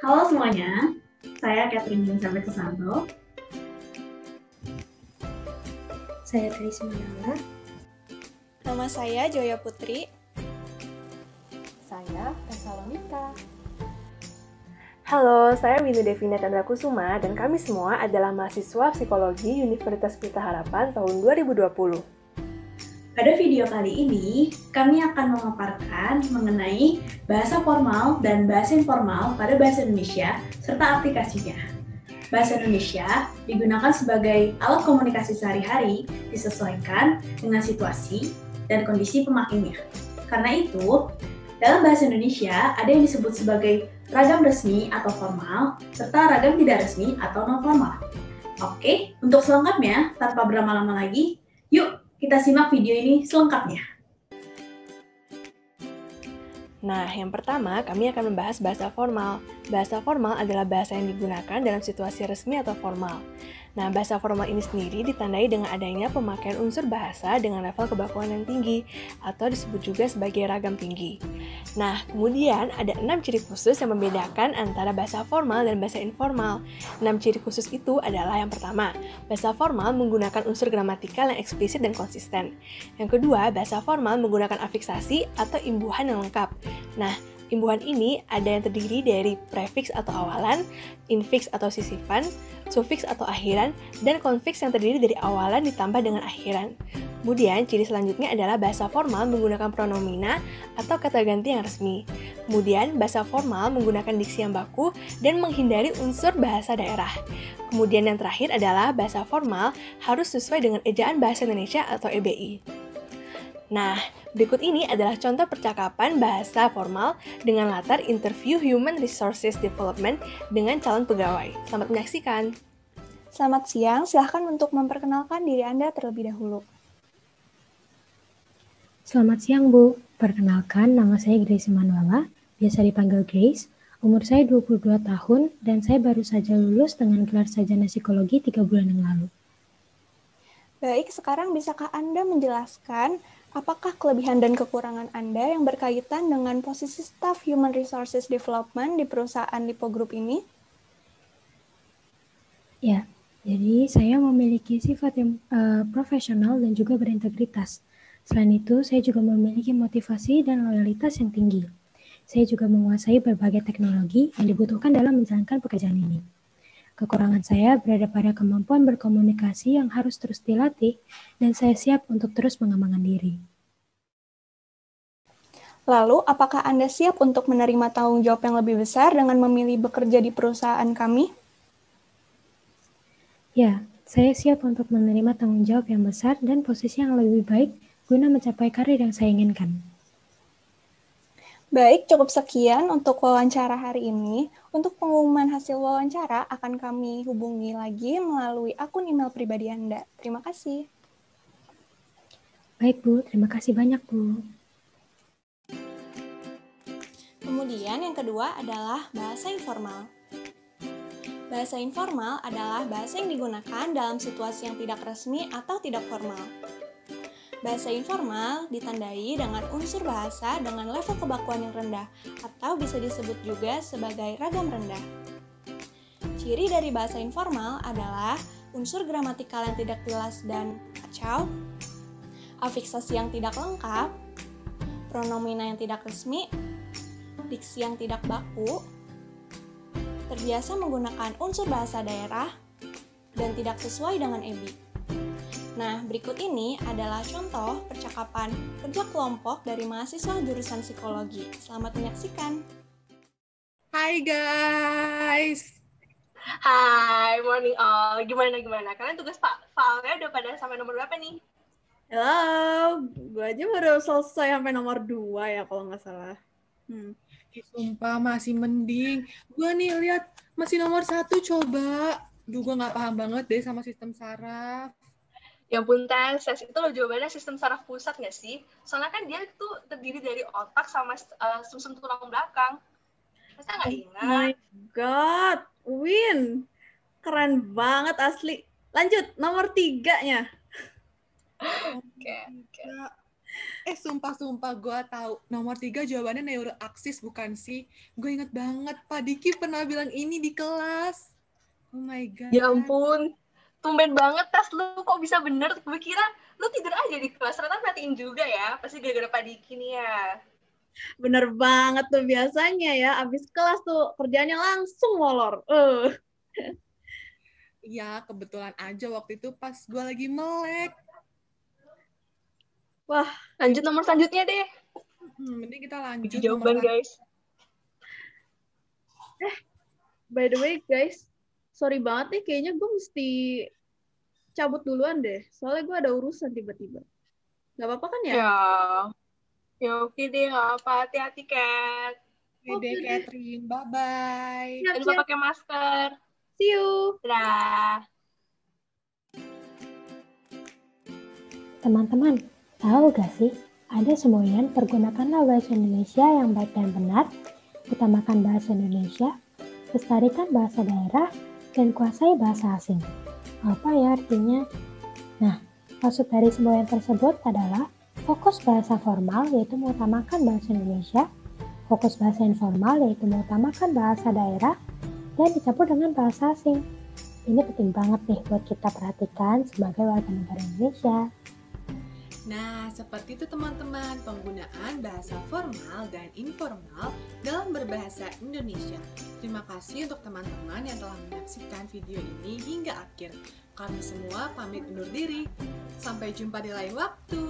Halo semuanya, saya Catherine Elizabeth Susanto. Saya Trisma Nala. Nama saya Joya Putri. Saya Tesalonika. Halo, saya Windu Devina Chandra Kusuma dan kami semua adalah mahasiswa Psikologi Universitas Pelita Harapan tahun 2020. Pada video kali ini, kami akan memaparkan mengenai bahasa formal dan bahasa informal pada bahasa Indonesia serta aplikasinya. Bahasa Indonesia digunakan sebagai alat komunikasi sehari-hari disesuaikan dengan situasi dan kondisi pemakainya. Karena itu, dalam bahasa Indonesia ada yang disebut sebagai ragam resmi atau formal, serta ragam tidak resmi atau non-formal. Oke, untuk selengkapnya, tanpa berlama-lama lagi, yuk kita simak video ini selengkapnya. Nah, yang pertama, kami akan membahas bahasa formal. Bahasa formal adalah bahasa yang digunakan dalam situasi resmi atau formal. Nah, bahasa formal ini sendiri ditandai dengan adanya pemakaian unsur bahasa dengan level kebakuan yang tinggi, atau disebut juga sebagai ragam tinggi. Nah, kemudian ada 6 ciri khusus yang membedakan antara bahasa formal dan bahasa informal. 6 ciri khusus itu adalah yang pertama, bahasa formal menggunakan unsur gramatikal yang eksplisit dan konsisten. Yang kedua, bahasa formal menggunakan afiksasi atau imbuhan yang lengkap. Nah, imbuhan ini ada yang terdiri dari prefiks atau awalan, infiks atau sisifan, sufiks atau akhiran, dan konfiks yang terdiri dari awalan ditambah dengan akhiran. Kemudian, ciri selanjutnya adalah bahasa formal menggunakan pronomina atau kata ganti yang resmi. Kemudian, bahasa formal menggunakan diksi yang baku dan menghindari unsur bahasa daerah. Kemudian yang terakhir adalah bahasa formal harus sesuai dengan ejaan bahasa Indonesia atau EBI. Nah, berikut ini adalah contoh percakapan bahasa formal dengan latar interview Human Resources Development dengan calon pegawai. Selamat menyaksikan. Selamat siang, silahkan untuk memperkenalkan diri Anda terlebih dahulu. Selamat siang, Bu. Perkenalkan, nama saya Grace Manuela, biasa dipanggil Grace. Umur saya 22 tahun, dan saya baru saja lulus dengan gelar sarjana psikologi 3 bulan yang lalu. Baik, sekarang bisakah Anda menjelaskan apakah kelebihan dan kekurangan Anda yang berkaitan dengan posisi staf Human Resources Development di perusahaan Lipo Group ini? Ya, jadi saya memiliki sifat yang profesional dan juga berintegritas. Selain itu, saya juga memiliki motivasi dan loyalitas yang tinggi. Saya juga menguasai berbagai teknologi yang dibutuhkan dalam menjalankan pekerjaan ini. Kekurangan saya berada pada kemampuan berkomunikasi yang harus terus dilatih, dan saya siap untuk terus mengembangkan diri. Lalu, apakah Anda siap untuk menerima tanggung jawab yang lebih besar dengan memilih bekerja di perusahaan kami? Ya, saya siap untuk menerima tanggung jawab yang besar dan posisi yang lebih baik guna mencapai karir yang saya inginkan. Baik, cukup sekian untuk wawancara hari ini. Untuk pengumuman hasil wawancara akan kami hubungi lagi melalui akun email pribadi Anda. Terima kasih. Baik, Bu. Terima kasih banyak, Bu. Kemudian yang kedua adalah bahasa informal. Bahasa informal adalah bahasa yang digunakan dalam situasi yang tidak resmi atau tidak formal. Bahasa informal ditandai dengan unsur bahasa dengan level kebakuan yang rendah atau bisa disebut juga sebagai ragam rendah. Ciri dari bahasa informal adalah unsur gramatikal yang tidak jelas dan kacau, afiksasi yang tidak lengkap, pronomina yang tidak resmi, diksi yang tidak baku, terbiasa menggunakan unsur bahasa daerah, dan tidak sesuai dengan EBI. Nah, berikut ini adalah contoh percakapan kerja kelompok dari mahasiswa jurusan psikologi. Selamat menyaksikan. Hai guys. Hai, morning all. Gimana? Kalian tugas file-nya udah pada sampai nomor berapa nih? Halo, gue aja baru selesai sampai nomor 2 ya kalau nggak salah. Sumpah masih mending. Gue nih lihat masih nomor 1 coba. Duh, gue nggak paham banget deh sama sistem saraf. Ya ampun, Ses, itu lo jawabannya sistem saraf pusat nggak sih? Soalnya kan dia tuh terdiri dari otak sama sumsum tulang belakang. Masa nggak ingat? Oh my god, Win. Keren banget asli. Lanjut, nomor 3-nya. Oke. Sumpah gue tahu. Nomor 3 jawabannya neuroaksis bukan sih? Gue inget banget Pak Diki pernah bilang ini di kelas. Oh my god. Ya ampun, tumben banget tes lu kok bisa bener. Gue kira lu tidur aja di kelas, ternyata perhatiin juga ya. Pasti gara-gara Pak Diki nih ya. Bener banget tuh biasanya ya. Abis kelas tuh kerjanya langsung molor. Ya, kebetulan aja waktu itu pas gue lagi melek. Wah, Lanjut nomor selanjutnya deh. Mending kita lanjut. Uji jawaban guys. by the way guys, sorry banget nih, kayaknya gue mesti cabut duluan deh. Soalnya gue ada urusan tiba-tiba. Gak apa-apa kan ya? Ya oke deh, nggak apa. Hati-hati, Kat. Oke deh, Catherine. Bye-bye. Siap, Jangan lupa pakai masker. See you. Dadah. Teman-teman, tahu gak sih? Ada semboyan pergunakanlah bahasa Indonesia yang baik dan benar, utamakan bahasa Indonesia, lestarikan bahasa daerah, dan kuasai bahasa asing. Apa ya artinya? Nah, maksud dari semboyan tersebut adalah fokus bahasa formal yaitu mengutamakan bahasa Indonesia, fokus bahasa informal yaitu mengutamakan bahasa daerah, dan dicampur dengan bahasa asing. Ini penting banget nih buat kita perhatikan sebagai warga negara Indonesia. Nah, seperti itu teman-teman, penggunaan bahasa formal dan informal dalam berbahasa Indonesia. Terima kasih untuk teman-teman yang telah menyaksikan video ini hingga akhir. Kami semua pamit undur diri. Sampai jumpa di lain waktu.